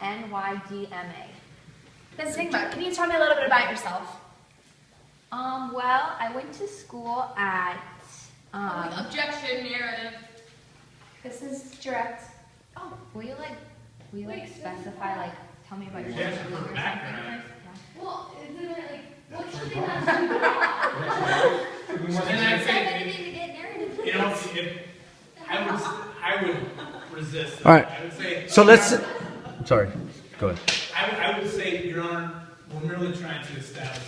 NYDMA. Ms. Nigma, can you tell me a little bit about yourself? Well, I went to school at, Objection, narrative. This is direct. oh, will you specify, like, tell me about yourself? Yes, for background. Well, isn't it like, what That's should for be both. that? And I'd say, Anything to get narrative. you know, if, I would resist. All right. I would say. So let's, sorry, go ahead. I would say, Your Honor, we're merely trying to establish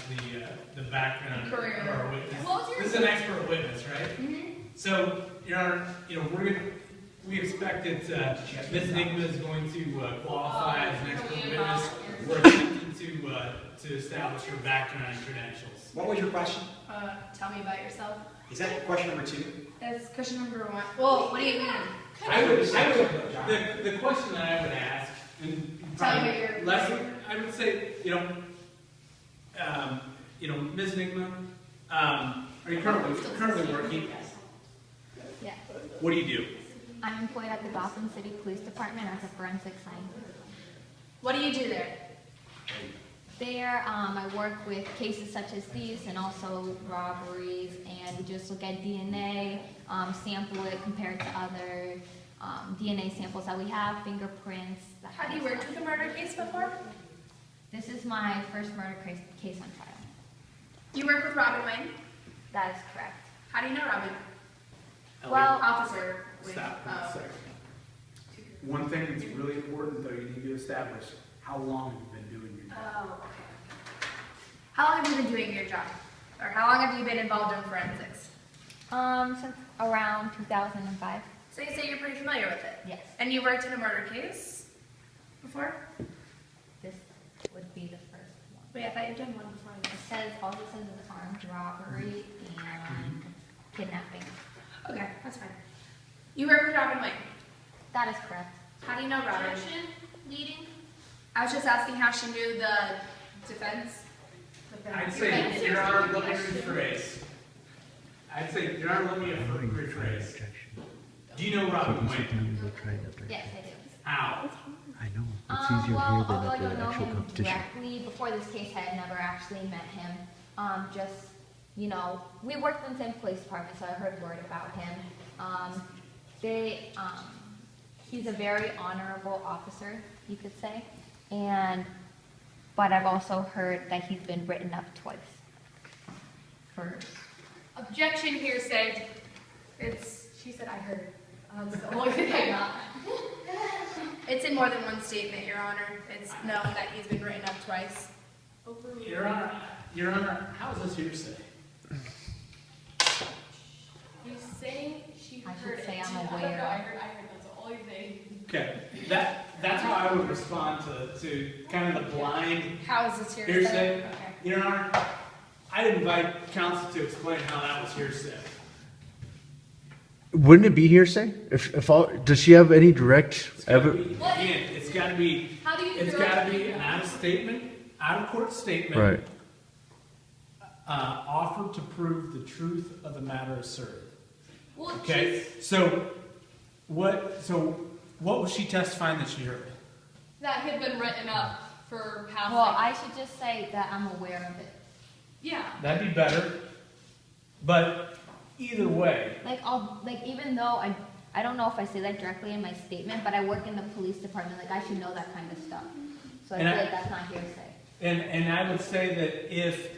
the background of Career. our witness. What was your- This is an expert witness, right? Mm-hmm. So, Your Honor, you know, we expect that Ms. Nigma is going to qualify as an expert witness. We're attempting to establish her background and credentials. What was your question? Tell me about yourself. Is that question number 2? That's question number 1. Well, what do you mean? The question that I would ask, and Tell me probably what your- less, I would say, Ms. Nigma, are you currently working? Yeah. What do you do? I'm employed at the Gotham City Police Department as a forensic scientist. What do you do there? There, I work with cases such as these and also robberies, and we just look at DNA, sample it compared to other DNA samples that we have, fingerprints. That Have kind you of worked stuff. with a murder case before? This is my first murder case on trial. You work with Robin Wayne? That is correct. How do you know Robin? Well, Officer Wayne. Stop for a Oh. second. One thing that's really important, though, you need to establish how long you've been doing your job. Oh, okay. How long have you been doing your job? Or how long have you been involved in forensics? since around 2005. So you say you're pretty familiar with it? Yes. And you worked in a murder case before? This would be the first one. Wait, I thought you'd done one before It this. says, all it says is armed robbery and kidnapping. Okay, that's fine. You work with Robin Wayne. That is correct. How do you know Robin? Objection, leading. I was just asking how she knew the defense. I'd say, Your Honor, let me rephrase. Do you know Robin Wayne? Yes, I do. How? I know, it's easier Well, here than although I at the don't know actual him competition. directly, before this case, I had never actually met him. Just, you know, we worked in the same police department, so I heard word about him. He's a very honorable officer, you could say, but I've also heard that he's been written up twice. Objection, hearsay. She said I heard. That's the only thing I got. It's in more than one statement, Your Honor. It's known that he's been written up twice. Your Honor, how is this hearsay? He's saying she I heard should say it. I'm I don't know, aware. I heard that's all you're saying. Okay, that's how I would respond to kind of the blind How is this hearsay? hearsay. Okay. Your Honor, I'd invite counsel to explain how that was hearsay. Wouldn't it be hearsay? If all, does she have any direct It's gotta evidence? be- Again, it's gotta be, How do you it's direct gotta be people? an out-of-court statement. Right. Offered to prove the truth of the matter asserted. Well, Okay, so what was she testifying that she heard? that had been written up for past. Well, like- I should just say that I'm aware of it. Yeah. That'd be better. But either way, Even though I don't know if I say that directly in my statement, but I work in the police department, like I should know that kind of stuff. So I And feel I- like that's not hearsay. and I would say that if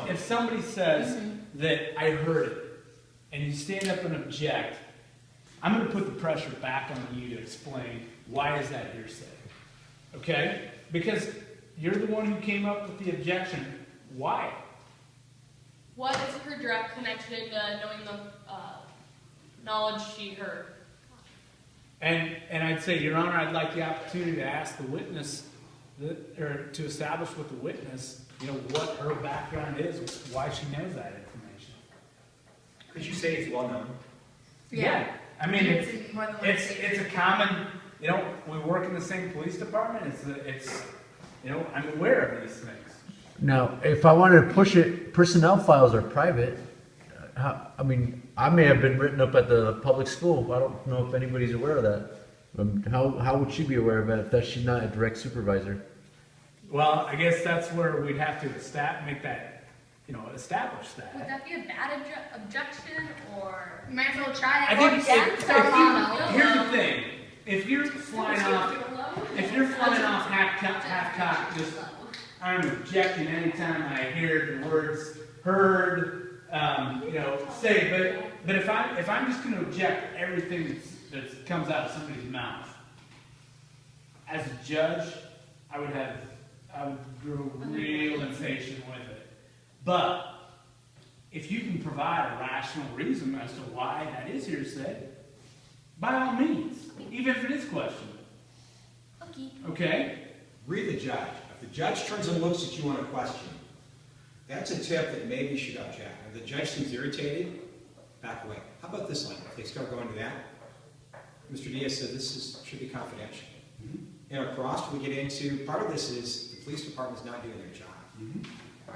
if somebody says that I heard it, and you stand up and object, I'm going to put the pressure back on you to explain why is that hearsay. Okay? Because you're the one who came up with the objection. Why? What is her direct connection to knowing the knowledge she heard? And I'd say, Your Honor, I'd like the opportunity to ask the witness, or to establish with the witness, what her background is, why she knows that information. Could you say it's well known? Yeah. I mean, It's in more than one it's statement. a common, we work in the same police department, I'm aware of these things. Now, if I wanted to push it, personnel files are private. I may have been written up at the public school. I don't know if anybody's aware of that. How would she be aware of it if she's not a direct supervisor? Well, I guess that's where we'd have to make that, establish Would that. that be a bad objection or? You might as well try I it. think Or if, against if or you, mono. here's the thing, if you're flying off half cock, just, I'm objecting anytime I hear the words heard, say, but if I'm just gonna object everything that comes out of somebody's mouth, as a judge, I would grow real impatient with it. But if you can provide a rational reason as to why that is hearsay, by all means, even if it is questionable. Okay? Read the judge. If the judge turns and looks at you on a question, that's a tip that maybe you should object. If the judge seems irritated, back away. How about this line? If they start going to that, Mr. Diaz said this should be confidential. In our cross, we get into, part of this is the police department's not doing their job.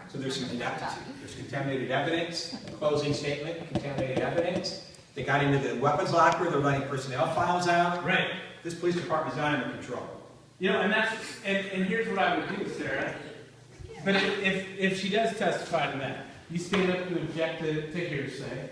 So there's some ineptitude. There's contaminated evidence, closing statement, contaminated evidence. They got into the weapons locker, they're letting personnel files out. Right. This police department's not under control. And here's what I would do, Sarah. But if she does testify to that, you stand up to object to hearsay,